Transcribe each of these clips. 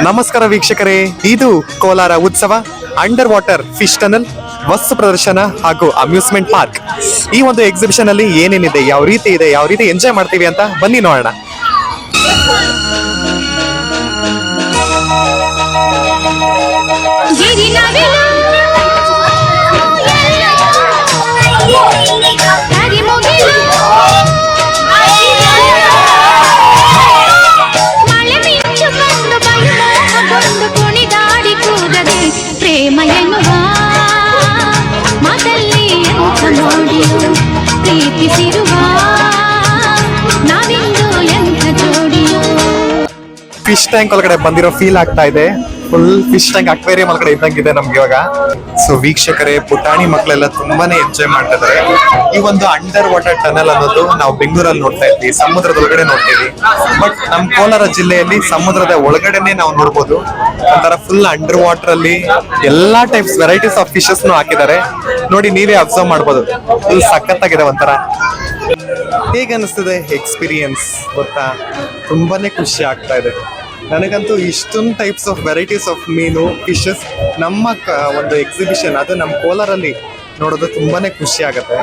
ನಮಸ್ಕಾರ ವೀಕ್ಷಕರೇ, ಇದು ಕೋಲಾರ ಉತ್ಸವ ಅಂಡರ್ ವಾಟರ್ ಫಿಶ್ ಟನಲ್ ವಸ್ತು ಪ್ರದರ್ಶನ ಹಾಗೂ ಅಮ್ಯೂಸ್ಮೆಂಟ್ ಪಾರ್ಕ್. ಈ ಒಂದು ಎಕ್ಸಿಬಿಷನ್ ಅಲ್ಲಿ ಏನೇನಿದೆ, ಯಾವ ರೀತಿ ಇದೆ, ಯಾವ ರೀತಿ ಎಂಜಾಯ್ ಮಾಡ್ತೀವಿ ಅಂತ ಬನ್ನಿ ನೋಡೋಣ. ಫಿಶ್ ಟ್ಯಾಂಕ್ ಒಳಗಡೆ ಬಂದಿರೋ ಫೀಲ್ ಆಗ್ತಾ ಇದೆ. ಫುಲ್ ಫಿಶ್ ಟ್ಯಾಂಕ್ ಅಕ್ವೇರಿಯಂ ಒಳಗಡೆ ಇದ್ದಂಗಿದೆ ನಮ್ಗೆ ಇವಾಗ. ಸೊ ವೀಕ್ಷಕರೇ, ಪುಟಾಣಿ ಮಕ್ಕಳೆಲ್ಲ ತುಂಬಾನೇ ಎಂಜಾಯ್ ಮಾಡ್ತಿದ್ದಾರೆ. ಈ ಒಂದು ಅಂಡರ್ ವಾಟರ್ ಟನಲ್ ಅನ್ನೋದು ನಾವು ಬೆಂಗಳೂರಲ್ಲಿ ನೋಡ್ತಾ ಇದ್ವಿ, ಸಮುದ್ರದ ಒಳಗಡೆ ನೋಡ್ತೀವಿ. ಬಟ್ ನಮ್ ಕೋಲಾರ ಜಿಲ್ಲೆಯಲ್ಲಿ ಸಮುದ್ರದ ಒಳಗಡೆನೆ ನಾವು ನೋಡ್ಬೋದು. ಒಂಥರ ಫುಲ್ ಅಂಡರ್ ವಾಟರ್ ಅಲ್ಲಿ ಎಲ್ಲಾ ಟೈಪ್ಸ್ ವೆರೈಟೀಸ್ ಆಫ್ ಫಿಶಸ್ ಹಾಕಿದ್ದಾರೆ. ನೋಡಿ, ನೀವೇ ಅಬ್ಸರ್ವ್ ಮಾಡ್ಬೋದು. ಫುಲ್ ಸಖತ್ತಾಗಿದೆ. ಒಂಥರ ಹೇಗೆ ಅನಿಸ್ತದೆ ಎಕ್ಸ್ಪೀರಿಯನ್ಸ್ ಗೊತ್ತಾ? ತುಂಬಾನೇ ಖುಷಿ ಆಗ್ತಾ ಇದೆ ನನಗಂತೂ. ಇಷ್ಟೊಂದು ಟೈಪ್ಸ್ ಆಫ್ ವೆರೈಟೀಸ್ ಆಫ್ ಮೀನು, ಫಿಶಸ್ ನಮ್ಮ ಒಂದು ಎಕ್ಸಿಬಿಷನ್ ಅದು ನಮ್ಮ ಕೋಲಾರಲ್ಲಿ ನೋಡೋದು ತುಂಬಾನೇ ಖುಷಿ ಆಗುತ್ತೆ.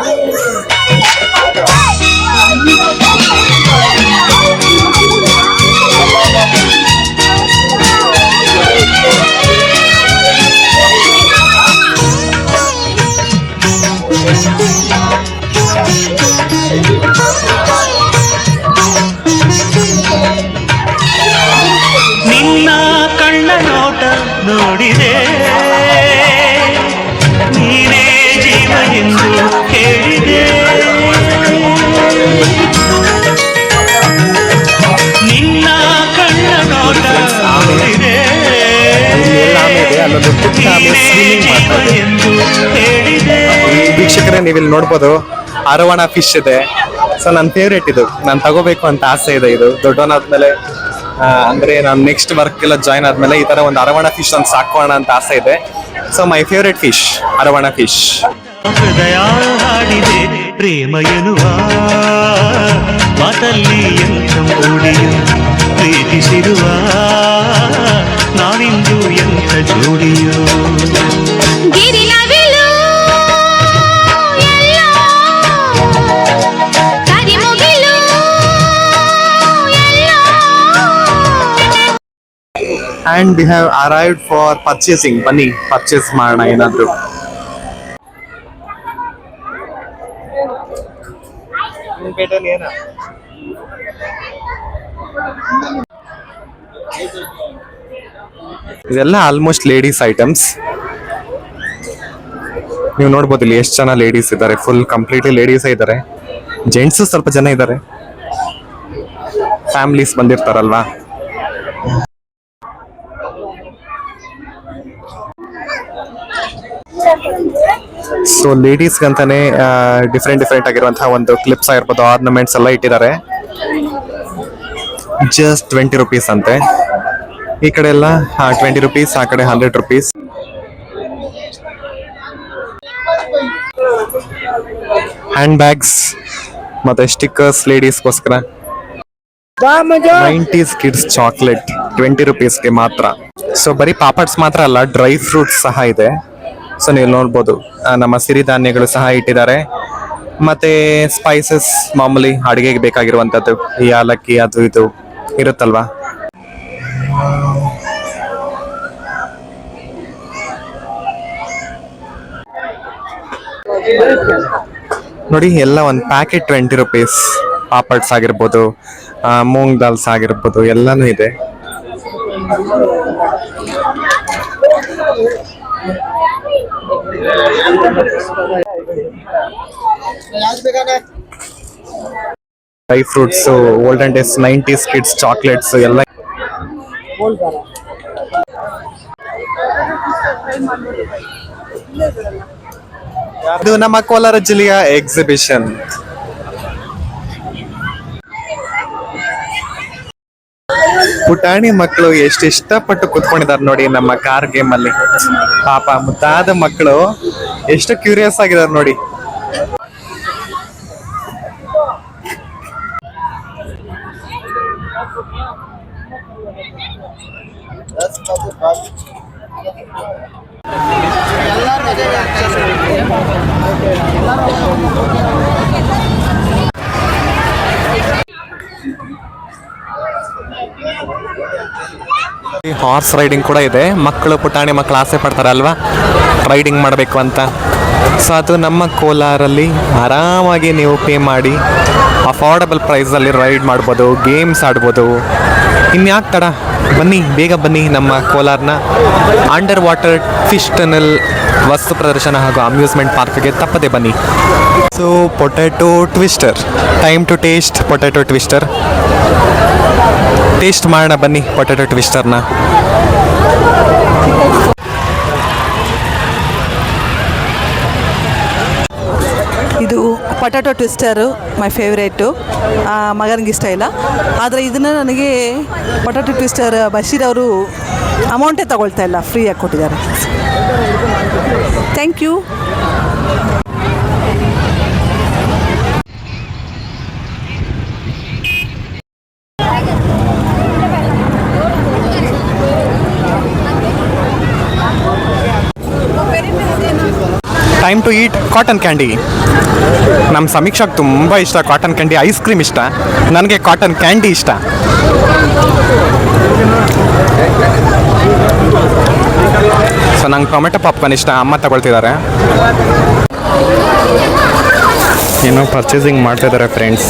ನಿನ್ನ ಕಣ್ಣ ನೋಟ ನೋಡಿದೆ, ನೀನೇ ಜೀವ ಎಂದು ಹೇಳಿದೆ. ನಿನ್ನ ಕಣ್ಣ ನೋಟ ನೋಡಿದೆ, ಎಂದು ಹೇಳಿದೆ. ವೀಕ್ಷಕರೇ, ನೀವಿಲ್ಲಿ ನೋಡ್ಬೋದು ಅರವಣ ಫಿಶ್ ಇದೆ. ಸೊ ನನ್ನ ಫೇವ್ರೇಟ್ ಇದು, ನಾನು ತಗೋಬೇಕು ಅಂತ ಆಸೆ ಇದೆ. ಇದು ದೊಡ್ಡವನಾದ್ಮೇಲೆ ಅಂದ್ರೆ ನಾನು ನೆಕ್ಸ್ಟ್ ವರ್ಕ್ ಎಲ್ಲ ಜಾಯ್ನ್ ಆದ್ಮೇಲೆ ಈ ತರ ಒಂದು ಅರವಣ ಫಿಶ್ ಒಂದು ಸಾಕೋಣ ಅಂತ ಆಸೆ ಇದೆ. So my favourite fish arowana fish. ಹೃದಯ ಹಾಡಿದೆ ಪ್ರೇಮ ಎನ್ನುವ ಮಾತಲ್ಲಿ ಎಂಥ ಮೂಡಿಯು, ಪ್ರೀತಿಸಿರುವ ನಾವಿಂದು ಎಂಥ ಜೋಡಿಯೋ. And we have arrived for purchasing. ಬನ್ನಿ ಪರ್ಚೇಸ್ ಮಾಡೋಣ ಏನಾದ್ರು. ಇದೆಲ್ಲ ಆಲ್ಮೋಸ್ಟ್ ಲೇಡೀಸ್ ಐಟಮ್ಸ್. ನೀವು ನೋಡ್ಬೋದು ಇಲ್ಲಿ ಎಷ್ಟು ಜನ ಲೇಡೀಸ್ ಇದ್ದಾರೆ. ಫುಲ್ ಕಂಪ್ಲೀಟ್ಲಿ ಲೇಡೀಸ್ ಇದ್ದಾರೆ. ಜೆಂಟ್ಸ್ ಸ್ವಲ್ಪ ಜನ ಇದ್ದಾರೆ, ಫ್ಯಾಮಿಲೀಸ್ ಬಂದಿರ್ತಾರಲ್ವಾ. ಸೊ ಲೇಡೀಸ್ಗಂತಾನೆ ಡಿಫ್ರೆಂಟ್ ಆಗಿರುವಂತಹ ಒಂದು ಕ್ಲಿಪ್ಸ್ ಆಗಿರ್ಬೋದು, ಆರ್ನಮೆಂಟ್ಸ್ ಎಲ್ಲ ಇಟ್ಟಿದ್ದಾರೆ. ಜಸ್ಟ್ 20 rupees ಅಂತೆ. ಈ ಕಡೆ ಎಲ್ಲ 20 rupees, ಆ ಕಡೆ 100 rupees. ಹ್ಯಾಂಡ್ ಬ್ಯಾಗ್ಸ್ ಮತ್ತೆ ಸ್ಟಿಕ್ಕರ್ಸ್ ಲೇಡೀಸ್ಗೋಸ್ಕರ. 90s ಕಿಡ್ಸ್ ಚಾಕ್ಲೇಟ್ 20 rupeesಗೆ ಮಾತ್ರ. ಸೊ ಬರೀ ಪಾಪಡ್ಸ್ ಮಾತ್ರ ಅಲ್ಲ, ಡ್ರೈ ಫ್ರೂಟ್ಸ್ ಸಹ ಇದೆ. ಸೊ ನೀವು ನೋಡ್ಬೋದು ನಮ್ಮ ಸಿರಿಧಾನ್ಯಗಳು ಸಹ ಇಟ್ಟಿದ್ದಾರೆ. ಮತ್ತೆ ಸ್ಪೈಸಸ್, ಮಾಮೂಲಿ ಅಡಿಗೆಗೆ ಬೇಕಾಗಿರುವಂತದ್ದು, ಈ ಏಲಕ್ಕಿ ಅದು ಇದು ಇರುತ್ತಲ್ವಾ. ನೋಡಿ, ಎಲ್ಲ ಒಂದು ಪ್ಯಾಕೆಟ್ 20 rupees. ಪಾಪಡ್ಸ್ ಆಗಿರ್ಬೋದು, ಮೂಂಗ್ ದಾಲ್ಸ್ ಆಗಿರ್ಬೋದು, ಎಲ್ಲಾನು ಇದೆ. Dry fruits, olden days 90s kids chocolates ಎಲ್ಲ. ಇದು ನಮ್ಮ ಕೋಲಾರ ಜಿಲ್ಲೆಯ ಎಕ್ಸಿಬಿಷನ್. ಪುಟಾಣಿ ಮಕ್ಕಳು ಎಷ್ಟು ಇಷ್ಟಪಟ್ಟು ಕುತ್ಕೊಂಡಿದ್ದಾರೆ ನೋಡಿ ನಮ್ಮ ಕಾರ್ ಗೇಮ್ ಅಲ್ಲಿ. ಪಾಪ ಮುದ್ದಾದ ಮಕ್ಕಳು ಎಷ್ಟು ಕ್ಯೂರಿಯಸ್ ಆಗಿದ್ದಾರೆ ನೋಡಿ. ಹಾರ್ಸ್ ರೈಡಿಂಗ್ ಕೂಡ ಇದೆ. ಮಕ್ಕಳು ಪುಟಾಣಿ ಮಕ್ಕಳು ಆಸೆ ಪಡ್ತಾರೆ ಅಲ್ವಾ ರೈಡಿಂಗ್ ಮಾಡಬೇಕು ಅಂತ. ಸೊ ಅದು ನಮ್ಮ ಕೋಲಾರಲ್ಲಿ ಆರಾಮಾಗಿ ನೀವು ಪೇ ಮಾಡಿ ಅಫೋರ್ಡಬಲ್ ಪ್ರೈಸಲ್ಲಿ ರೈಡ್ ಮಾಡ್ಬೋದು, ಗೇಮ್ಸ್ ಆಡ್ಬೋದು. ಇನ್ಯಾಕೆ ತಡ, ಬನ್ನಿ ಬೇಗ ಬನ್ನಿ ನಮ್ಮ ಕೋಲಾರನ ಅಂಡರ್ ವಾಟರ್ ಫಿಶ್ ಟನಲ್ ವಸ್ತು ಪ್ರದರ್ಶನ ಹಾಗೂ ಅಮ್ಯೂಸ್ಮೆಂಟ್ ಪಾರ್ಕ್ಗೆ ತಪ್ಪದೆ ಬನ್ನಿ. So potato twister, time to taste potato twister. Taste ಮಾಡೋಣ ಬನ್ನಿ ಪೊಟ್ಯಾಟೊ ಟ್ವಿಸ್ಟರ್ನ. ಇದು ಪೊಟ್ಯಾಟೊ ಟ್ವಿಸ್ಟರು ಮೈ ಫೇವ್ರೇಟು. ಮಗನಿಗೆ ಇಷ್ಟ ಇಲ್ಲ, ಆದರೆ ಇದನ್ನು ನನಗೆ ಪೊಟ್ಯಾಟೊ ಟ್ವಿಸ್ಟರ್ ಬಶೀರ್ ಅವರು ಅಮೌಂಟೇ ತಗೊಳ್ತಾ ಇಲ್ಲ, ಫ್ರೀಯಾಗಿ ಕೊಟ್ಟಿದ್ದಾರೆ. Thank you. Time to eat cotton candy. ನಮ್ಮ ಸಮೀಕ್ಷಾಗೆ ತುಂಬ ಇಷ್ಟ ಕಾಟನ್ ಕ್ಯಾಂಡಿ. ಐಸ್ ಕ್ರೀಮ್ ಇಷ್ಟ, ನನಗೆ ಕಾಟನ್ ಕ್ಯಾಂಡಿ ಇಷ್ಟ. ಸೊ ನಂಗೆ ಟೊಮೆಟೊ ಪಾಪ್ಕಾರ್ನ್ ಇಷ್ಟ, ಅಮ್ಮ ತಗೊಳ್ತಿದ್ದಾರೆ. ಏನೋ ಪರ್ಚೇಸಿಂಗ್ ಮಾಡ್ತಾಯಿದ್ದಾರೆ ಫ್ರೆಂಡ್ಸ್.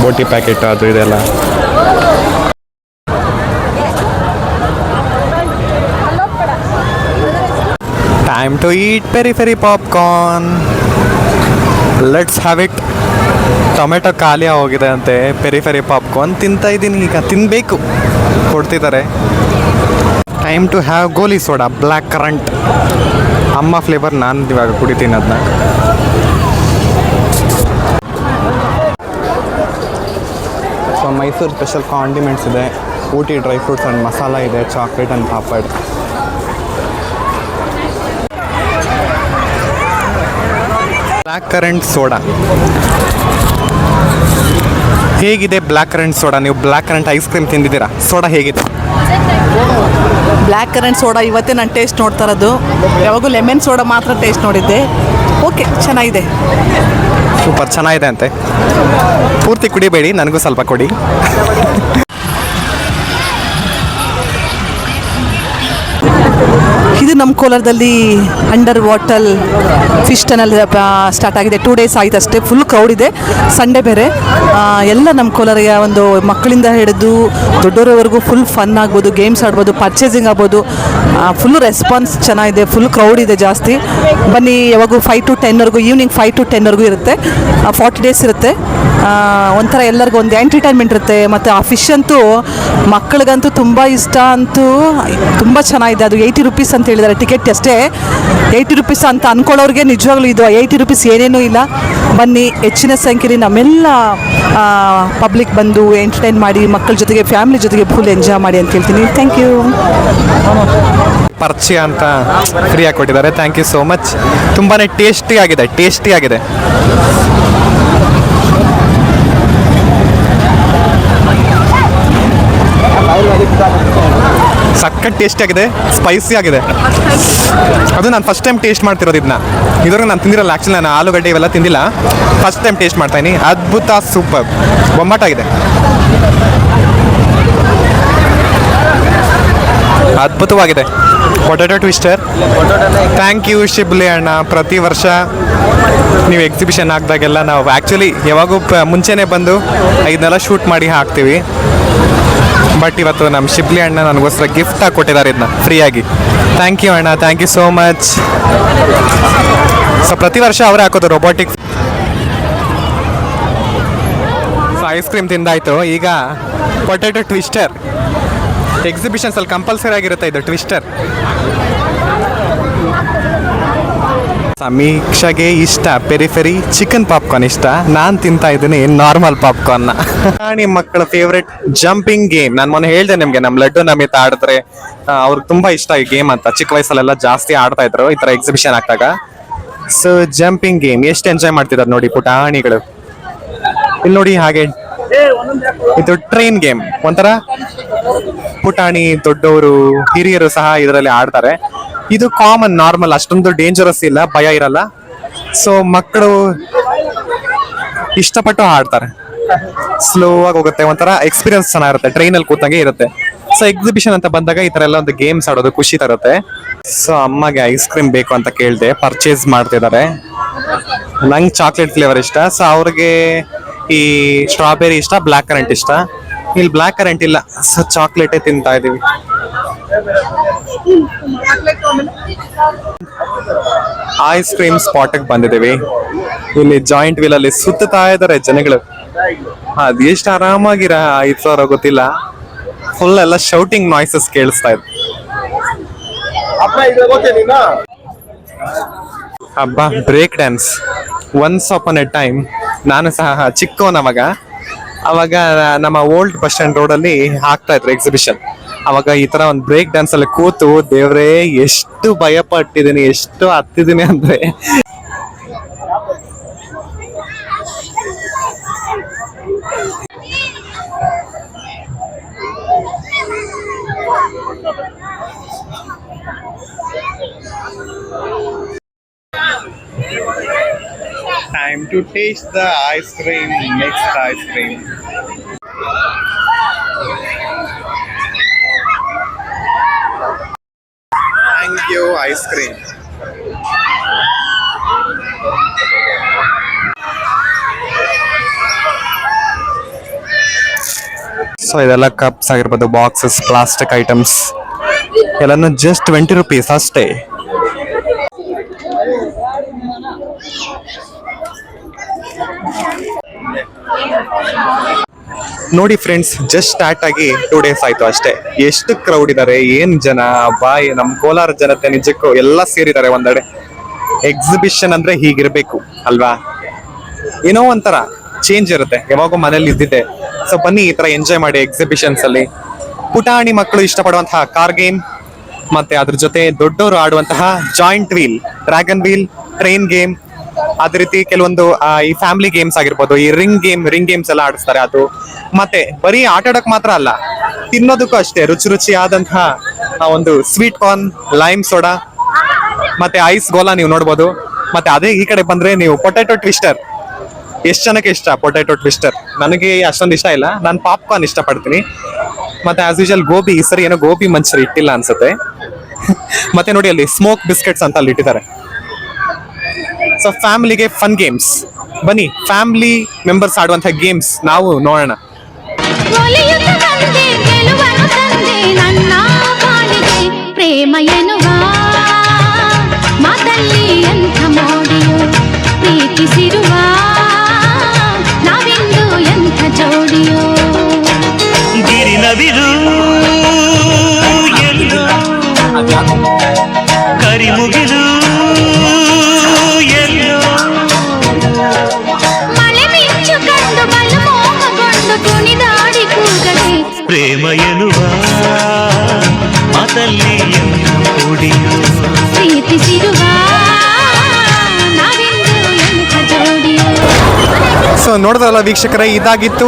ಬೋಟಿ ಪ್ಯಾಕೆಟ್ ಅದು ಇದೆಲ್ಲ. Time to eat peri peri popcorn. Let's have it. Tomato ಖಾಲಿ ಹೋಗಿದೆ ಅಂತೆ, ಪೆರಿ ಪೆರಿ ಪಾಪ್ಕಾರ್ನ್ ತಿಂತಾ ಇದ್ದೀನಿ. ಈಗ ತಿನ್ನಬೇಕು, ಕೊಡ್ತಿದ್ದಾರೆ. Time to have goli soda black currant. ಅಮ್ಮ ಫ್ಲೇವರ್, ನಾನು ಇವಾಗ ಕುಡಿತೀನಿ ಅದನ್ನ. ಸೊ ಮೈಸೂರು ಸ್ಪೆಷಲ್ ಕಾಂಡಿಮೆಂಟ್ಸ್ ಇದೆ, Ooty dry fruits and masala ಇದೆ, chocolate and papad. Black currant soda ಹೇಗಿದೆ? ಬ್ಲ್ಯಾಕ್ ಕರೆಂಟ್ ಸೋಡಾ, ನೀವು ಬ್ಲ್ಯಾಕ್ ಕರೆಂಟ್ ಐಸ್ ಕ್ರೀಮ್ ತಿಂದಿದ್ದೀರಾ? ಸೋಡಾ ಹೇಗಿದೆ? ಬ್ಲ್ಯಾಕ್ ಕರೆಂಟ್ ಸೋಡಾ ಇವತ್ತೇ ನಾನು ಟೇಸ್ಟ್ ನೋಡ್ತಾ ಇರೋದು. ಯಾವಾಗೂ ಲೆಮನ್ ಸೋಡಾ ಮಾತ್ರ ಟೇಸ್ಟ್ ನೋಡಿದ್ದೆ. ಓಕೆ, ಚೆನ್ನಾಗಿದೆ, ಸೂಪರ್ ಚೆನ್ನಾಗಿದೆ ಅಂತೆ. ಪೂರ್ತಿ ಕುಡಿಬೇಡಿ, ನನಗೂ ಸ್ವಲ್ಪ ಕೊಡಿ. ಇದು ನಮ್ಮ ಕೋಲಾರದಲ್ಲಿ under water fish tunnel start ಆಗಿದೆ. 2 days ಆಯ್ತು ಅಷ್ಟೇ. ಫುಲ್ ಕ್ರೌಡ್ ಇದೆ, ಸಂಡೇ ಬೇರೆ. ಎಲ್ಲ ನಮ್ಮ ಕೋಲಾರಿಯ ಒಂದು ಮಕ್ಕಳಿಂದ ಹಿಡಿದು ದೊಡ್ಡವರವರೆಗೂ ಫುಲ್ ಫನ್ ಆಗ್ಬೋದು, ಗೇಮ್ಸ್ ಆಡ್ಬೋದು, ಪರ್ಚೇಸಿಂಗ್ ಆಗ್ಬೋದು. ಫುಲ್ ರೆಸ್ಪಾನ್ಸ್ ಚೆನ್ನಾಗಿದೆ, ಫುಲ್ ಕ್ರೌಡ್ ಇದೆ ಜಾಸ್ತಿ. ಬನ್ನಿ, ಯಾವಾಗೂ 5 to 10ವರೆಗೂ, ಈವ್ನಿಂಗ್ 5 to 10ವರೆಗೂ ಇರುತ್ತೆ. 40 days ಇರುತ್ತೆ. ಒಂಥರ ಎಲ್ಲರಿಗೂ ಒಂದು ಎಂಟರ್ಟೈನ್ಮೆಂಟ್ ಇರುತ್ತೆ. ಮತ್ತು ಆ ಫಿಶ್ ಅಂತೂ ಮಕ್ಕಳಿಗಂತೂ ತುಂಬ ಇಷ್ಟ, ಅಂತೂ ತುಂಬ ಚೆನ್ನಾಗಿದೆ. ಅದು 80 rupees ಅಂತ ಹೇಳಿದ್ದಾರೆ ಟಿಕೆಟ್ ಅಷ್ಟೇ. 80 rupees ಅಂತ ಅಂದ್ಕೊಳ್ಳೋರಿಗೆ ನಿಜವಾಗ್ಲೂ ಇದು 80 rupees ಏನೇನೂ ಇಲ್ಲ. ಬನ್ನಿ, ಹೆಚ್ಚಿನ ಸಂಖ್ಯೆಯಲ್ಲಿ ನಮ್ಮೆಲ್ಲ ಪಬ್ಲಿಕ್ ಬಂದು ಎಂಟರ್ಟೈನ್ ಮಾಡಿ, ಮಕ್ಕಳ ಜೊತೆಗೆ ಫ್ಯಾಮಿಲಿ ಜೊತೆಗೆ ಫುಲ್ ಎಂಜಾಯ್ ಮಾಡಿ ಅಂತ ಹೇಳ್ತೀನಿ. Thank you. ಪರಿಚಯ ಅಂತ ಫ್ರೀಯಾಗಿ ಕೊಟ್ಟಿದ್ದಾರೆ. Thank you so much. ತುಂಬಾ ಟೇಸ್ಟಿ ಆಗಿದೆ. ಸಖತ್ ಟೇಸ್ಟಿ ಆಗಿದೆ, ಸ್ಪೈಸಿ ಆಗಿದೆ. ಅದು ನಾನು ಫಸ್ಟ್ ಟೈಮ್ ಟೇಸ್ಟ್ ಮಾಡ್ತಿರೋದು ಇದನ್ನ. ಇದ್ರಾಗ ನಾನು ತಿಂದಿರಲ್ಲ ಆ್ಯಕ್ಚುಲಿ. ನಾನು ಆಲೂಗಡ್ಡೆ ಇವೆಲ್ಲ ತಿಂದಿಲ್ಲ, ಫಸ್ಟ್ ಟೈಮ್ ಟೇಸ್ಟ್ ಮಾಡ್ತಾಯಿನಿ. ಅದ್ಭುತ, ಸೂಪರ್, ಬೊಂಬಾಟಾಗಿದೆ, ಅದ್ಭುತವಾಗಿದೆ. Potato twister. Thank you Shibli ಅಣ್ಣ. ಪ್ರತಿ ವರ್ಷ ನೀವು ಎಕ್ಸಿಬಿಷನ್ ಹಾಕಿದಾಗೆಲ್ಲ ನಾವು ಆ್ಯಕ್ಚುಲಿ ಯಾವಾಗೂ ಮುಂಚೆನೇ ಬಂದು ಇದನ್ನೆಲ್ಲ ಶೂಟ್ ಮಾಡಿ ಹಾಕ್ತೀವಿ. ಬಟ್ ಇವತ್ತು ನಮ್ಮ ಶಿಬ್ಲಿ ಅಣ್ಣ ನನಗೋಸ್ಕರ ಗಿಫ್ಟ್ ಆಗಿ ಕೊಟ್ಟಿದ್ದಾರೆ ಇದನ್ನ ಫ್ರೀಯಾಗಿ. ಥ್ಯಾಂಕ್ ಯು ಅಣ್ಣ, thank you so much. So ಪ್ರತಿ ವರ್ಷ ಅವರೇ ಹಾಕೋದು ರೋಬೋಟಿಕ್. ಸೊ ಐಸ್ ಕ್ರೀಮ್ ತಿಂದಾಯಿತು. ಈಗ ಪೊಟ್ಯಾಟೊ ಟ್ವಿಸ್ಟರ್. ಎಕ್ಸಿಬಿಷನ್ಸಲ್ಲಿ ಕಂಪಲ್ಸರಿ ಆಗಿರುತ್ತೆ ಇದು ಟ್ವಿಸ್ಟರ್. ಸಮೀಕ್ಷೆಗೆ ಇಷ್ಟ ಪೆರಿ ಪೆರಿ ಚಿಕನ್ ಪಾಪ್ಕಾರ್ನ್ ಇಷ್ಟ. ನಾನು ತಿಂತಾ ಇದ್ದೀನಿ ನಾರ್ಮಲ್ ಪಾಪ್ಕಾರ್ನ್ನ. ನಿಮ್ಮ ಮಕ್ಕಳ ಫೇವ್ರೆಟ್ ಜಂಪಿಂಗ್ ಗೇಮ್. ನಾನು ಮೊನ್ನೆ ಹೇಳಿದೆ ನಿಮಗೆ, ನಮ್ಮ ಲಡ್ಡು ನಮಿತ್ ಆಡಿದ್ರೆ ಅವ್ರಿಗೆ ತುಂಬಾ ಇಷ್ಟ ಈ ಗೇಮ್ ಅಂತ. ಚಿಕ್ಕ ವಯಸ್ಸಲ್ಲೆಲ್ಲ ಜಾಸ್ತಿ ಆಡ್ತಾ ಇದ್ರು ಈ ತರ ಎಕ್ಸಿಬಿಷನ್ ಆಗ್ತಾಗ. ಸೊ ಜಂಪಿಂಗ್ ಗೇಮ್ ಎಷ್ಟು ಎಂಜಾಯ್ ಮಾಡ್ತಿದ್ದಾರೆ ನೋಡಿ ಪುಟಾಣಿಗಳು. ಇಲ್ಲಿ ನೋಡಿ, ಹಾಗೆ ಇದು ಟ್ರೈನ್ ಗೇಮ್. ಒಂಥರ ಪುಟಾಣಿ ದೊಡ್ಡವರು ಹಿರಿಯರು ಸಹ ಇದರಲ್ಲಿ ಆಡ್ತಾರೆ. ಇದು ಕಾಮನ್, ನಾರ್ಮಲ್, ಅಷ್ಟೊಂದು ಡೇಂಜರಸ್ ಇಲ್ಲ, ಭಯ ಇರಲ್ಲ. ಸೊ ಮಕ್ಕಳು ಇಷ್ಟಪಟ್ಟು ಆಡ್ತಾರೆ. ಸ್ಲೋ ಆಗಿ ಹೋಗುತ್ತೆ, ಒಂಥರ ಎಕ್ಸ್ಪೀರಿಯನ್ಸ್ ಚೆನ್ನಾಗಿರುತ್ತೆ, ಟ್ರೈನಲ್ಲಿ ಕೂತಂಗೆ ಇರುತ್ತೆ. ಸೊ ಎಕ್ಸಿಬಿಷನ್ ಅಂತ ಬಂದಾಗ ಈ ತರ ಎಲ್ಲ ಒಂದು ಗೇಮ್ಸ್ ಆಡೋದು ಖುಷಿ ತರುತ್ತೆ. ಸೊ ಅಮ್ಮಗೆ ಐಸ್ ಕ್ರೀಮ್ ಬೇಕು ಅಂತ ಕೇಳಿದೆ, ಪರ್ಚೇಸ್ ಮಾಡ್ತಿದ್ದಾರೆ. ನಂಗೆ ಚಾಕ್ಲೇಟ್ ಫ್ಲೇವರ್ ಇಷ್ಟ, ಸೊ ಅವ್ರಿಗೆ ಈ ಸ್ಟ್ರಾಬೆರಿ ಇಷ್ಟ, ಬ್ಲ್ಯಾಕ್ ಕರೆಂಟ್ ಇಷ್ಟ. ಇಲ್ಲಿ ಬ್ಲ್ಯಾಕ್ ಕರೆಂಟ್ ಇಲ್ಲ, ಸೊ ಚಾಕ್ಲೇಟೇ ತಿಂತಾ ಇದೀವಿ. ಐಸ್ ಕ್ರೀಮ್ ಸ್ಪಾಟ್ಗೆ ಬಂದಿದ್ದೀವಿ. ಇಲ್ಲಿ ಜಾಯಿಂಟ್ ವೀಲ್ ಅಲ್ಲಿ ಸುತ್ತಾ ಇದಾರೆ ಜನಗಳು. ಅದ್ ಎಷ್ಟು ಆರಾಮಾಗಿರ ಇರ್ತಾರೋ ಗೊತ್ತಿಲ್ಲ, ಫುಲ್ ಎಲ್ಲ ಶೌಟಿಂಗ್ ನಾಯ್ಸಸ್ ಕೇಳಿಸ್ತಾ ಇದೆ. ಹಬ್ಬ break dance. Once upon a time ನಾನು ಸಹ ಅವಾಗ ನಮ್ಮ ಓಲ್ಡ್ ಬಸ್ ಸ್ಟ್ಯಾಂಡ್ ರೋಡ್ ಅಲ್ಲಿ ಹಾಕ್ತಾ ಇದ್ರು ಎಕ್ಸಿಬಿಷನ್. ಅವಾಗ ಈ ತರ ಒಂದು ಬ್ರೇಕ್ ಡ್ಯಾನ್ಸ್ ಅಲ್ಲಿ ಕೂತು ದೇವ್ರೇ ಎಷ್ಟು ಭಯ ಪಟ್ಟಿದ್ದೀನಿ, ಎಷ್ಟು ಹತ್ತಿದ್ದೀನಿ ಅಂದ್ರೆ. Time to taste the ice cream, next ice cream. Thank you, ice cream. So ಇದೆಲ್ಲ ಕಪ್ಸ್ ಆಗಿರ್ಬೋದು, ಬಾಕ್ಸಸ್, ಪ್ಲಾಸ್ಟಿಕ್ ಐಟಮ್ಸ್ ಎಲ್ಲಾನು ಜಸ್ಟ್ 20 rupees ಅಷ್ಟೇ. ನೋಡಿ ಫ್ರೆಂಡ್ಸ್, ಜಸ್ಟ್ ಸ್ಟಾರ್ಟ್ ಆಗಿ 2 days ಆಯ್ತು ಅಷ್ಟೇ. ಎಷ್ಟು ಕ್ರೌಡ್ ಇದಾರೆ, ಏನ್ ಜನ ಬಾಯ್. ನಮ್ ಕೋಲಾರ ಜನತೆ ನಿಜಕ್ಕೂ ಎಲ್ಲ ಸೇರಿದ್ದಾರೆ ಒಂದೆಡೆ. ಎಕ್ಸಿಬಿಷನ್ ಅಂದ್ರೆ ಹೀಗಿರ್ಬೇಕು ಅಲ್ವಾ? ಏನೋ ಒಂಥರ ಚೇಂಜ್ ಇರುತ್ತೆ, ಯಾವಾಗೂ ಮನೇಲಿ ಇದ್ದಿದ್ದೆ. ಸೊ ಬನ್ನಿ ಈ ತರ ಎಂಜಾಯ್ ಮಾಡಿ ಎಕ್ಸಿಬಿಷನ್ಸ್ ಅಲ್ಲಿ. ಪುಟಾಣಿ ಮಕ್ಕಳು ಇಷ್ಟಪಡುವಂತಹ ಕಾರ್ ಗೇಮ್, ಮತ್ತೆ ಅದ್ರ ಜೊತೆ ದೊಡ್ಡವರು ಆಡುವಂತಹ giant wheel, dragon wheel, train game, ಅದೇ ರೀತಿ ಕೆಲವೊಂದು ಈ ಫ್ಯಾಮಿಲಿ ಗೇಮ್ಸ್ ಆಗಿರ್ಬೋದು, ಈ ರಿಂಗ್ ಗೇಮ್ಸ್ ಎಲ್ಲ ಆಡಿಸ್ತಾರೆ. ಅದು ಮತ್ತೆ ಬರೀ ಆಟ ಆಡಕ್ ಮಾತ್ರ ಅಲ್ಲ, ತಿನ್ನೋದಕ್ಕೂ ಅಷ್ಟೇ ರುಚಿ ಆದಂತಹ ಒಂದು ಸ್ವೀಟ್ ಕಾರ್ನ್, ಲೈಮ್ ಸೋಡಾ, ಮತ್ತೆ ಐಸ್ ಗೋಲಾ ನೀವು ನೋಡ್ಬೋದು. ಮತ್ತೆ ಅದೇ ಈ ಕಡೆ ಬಂದ್ರೆ ನೀವು ಪೊಟ್ಯಾಟೊ ಟ್ವಿಸ್ಟರ್. ಎಷ್ಟು ಜನಕ್ಕೆ ಇಷ್ಟ ಪೊಟ್ಯಾಟೊ ಟ್ವಿಸ್ಟರ್? ನನಗೆ ಅಷ್ಟೊಂದು ಇಷ್ಟ ಇಲ್ಲ, ನಾನು ಪಾಪ್ಕಾರ್ನ್ ಇಷ್ಟ ಪಡ್ತೀನಿ. ಮತ್ತೆ ಆಸ್ ಯೂಶಲ್ ಗೋಬಿ, ಈ ಸರಿ ಏನೋ ಗೋಬಿ ಮಂಚೂರಿ ಇಟ್ಟಿಲ್ಲ ಅನ್ಸುತ್ತೆ. ಮತ್ತೆ ನೋಡಿ ಅಲ್ಲಿ ಸ್ಮೋಕ್ ಬಿಸ್ಕೆಟ್ಸ್ ಅಂತ ಅಲ್ಲಿ ಇಟ್ಟಿದ್ದಾರೆ. ಸೊ ಫ್ಯಾಮಿಲಿಗೆ ಫನ್ ಗೇಮ್ಸ್, ಬನ್ನಿ ಫ್ಯಾಮಿಲಿ ಮೆಂಬರ್ಸ್ ಆಡುವಂತಹ ಗೇಮ್ಸ್ ನಾವು ನೋಡೋಣ. ಪ್ರೇಮ ಎನ್ನುವ ಮಾತಲ್ಲಿ ಎಂಥ ಮೋಡಿಯು, ಪ್ರೀತಿಸಿರುವ ನಾವಿಂದು ಎಂಥ ಜೋಡಿಯೋ. ಗಿರಿನವಿಲು ಎಲ್ಲೋ ಕರಿಮುಗಿಲು ಎಲ್ಲೋ, ಮಳೆ ಮಿಂಚು ಕಂಡು ಬಲು ಮೋಹಗೊಂಡು ಕುಣಿದಾಡಿ ಕೂಗದೆ, ಪ್ರೇಮ ಎನ್ನುವ ಮಾತಲ್ಲಿ ಎಂಥ ಕೂಡಿಯೋ, ಪ್ರೀತಿಸಿರುವ ನಾವಿಂದು ಎಂಥ ಜೋಡಿಯೋ. ಸೊ ನೋಡಿದ್ರಲ್ಲ ವೀಕ್ಷಕರೇ, ಇದಾಗಿತ್ತು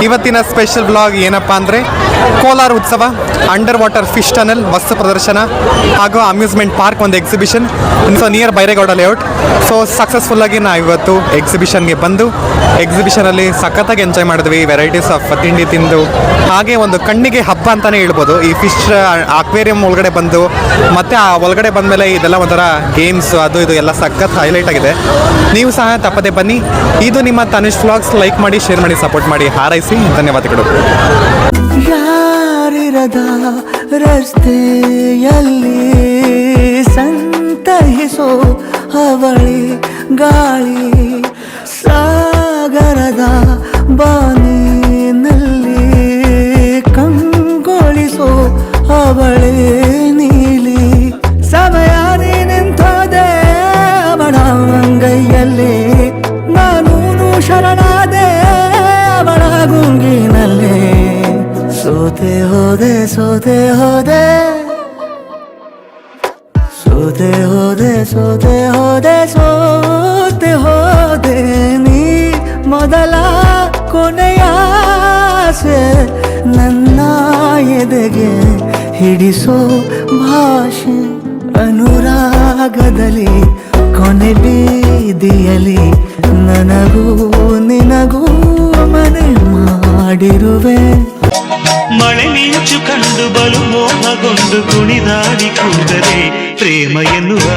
ಇವತ್ತಿನ ಸ್ಪೆಷಲ್ ಬ್ಲಾಗ್. ಏನಪ್ಪಾ ಅಂದ್ರೆ ಕೋಲಾರ ಉತ್ಸವ, ಅಂಡರ್ ವಾಟರ್ ಫಿಶ್ ಟನಲ್, ವಸ್ತು ಪ್ರದರ್ಶನ ಹಾಗೂ ಅಮ್ಯೂಸ್ಮೆಂಟ್ ಪಾರ್ಕ್ ಒಂದು exhibition. So near Byregowda layout. So successful ಆಗಿ ನಾವು ಇವತ್ತು ಎಕ್ಸಿಬಿಷನ್ಗೆ ಬಂದು ಎಕ್ಸಿಬಿಷನಲ್ಲಿ ಸಖತ್ತಾಗಿ ಎಂಜಾಯ್ ಮಾಡಿದ್ವಿ. ವೆರೈಟೀಸ್ ಆಫ್ ತಿಂಡಿ ತಿಂದು, ಹಾಗೆ ಒಂದು ಕಣ್ಣಿಗೆ ಹಬ್ಬ ಅಂತಾನೆ ಹೇಳ್ಬೋದು. ಈ ಫಿಶ್ ಅಕ್ವೇರಿಯಂ ಒಳಗಡೆ ಬಂದು, ಮತ್ತೆ ಆ ಒಳಗಡೆ ಬಂದಮೇಲೆ ಇದೆಲ್ಲ ಒಂಥರ ಗೇಮ್ಸ್ ಅದು ಇದು ಎಲ್ಲ ಸಖತ್ ಹೈಲೈಟ್ ಆಗಿದೆ. ನೀವು ಸಹ ತಪ್ಪದೆ ಬನ್ನಿ. ಇದು ನಿಮ್ಮ ತನುಷ್ ವ್ಲಾಗ್ಸ್. ಲೈಕ್ ಮಾಡಿ, ಶೇರ್ ಮಾಡಿ, ಸಪೋರ್ಟ್ ಮಾಡಿ. ಹಾರೈಸಿ. ಧನ್ಯವಾದಗಳು. ಯಾರಿರದ ರಸ್ತೆಯಲ್ಲಿ ಸಂತಹಿಸೋ ಅವಳಿ ಗಾಳಿ, ಸಾಗರದ ಬಾನಿನಲ್ಲಿ ಕಂಗೊಳಿಸೋ ಅವಳೆ ನೀಲಿ. ಸಮಯ ನಿಂತೋದೆ ಅವಳ ಅಂಗೈಯಲ್ಲಿ, ನಾನು ಶರಣಾದೆ ಅವಳ ಗುಂಗಿನಲ್ಲಿ. ಸೋತೆ ಹೋದೆ ಸೋತೆ ಹೋದೆ ಸೋತೆ ಹೋದೆ ಸೋತೆ ಹೋದೆ ಸೋತೆ ಹೋದೆ ನೀ ಮೊದಲ ಕೊನೆಯ ಆಸೆ ನನ್ನ ಎದೆಗೆ ಹಿಡಿಸೋ ಭಾಷೆ. ಅನುರಾಗದಲ್ಲಿ ಕೊನೆ ಬೀದಿಯಲ್ಲಿ ನನಗೂ ನಿನಗೂ ನಾನೇ ಮಾಡಿರುವೆ. ಮಳೆ ಮಿಂಚು ಕಂಡು ಬಲು ಮೋಹಗೊಂಡು ಕುಣಿದಾಡಿ ಕೂಗದೆ ಪ್ರೇಮ ಎನ್ನುವ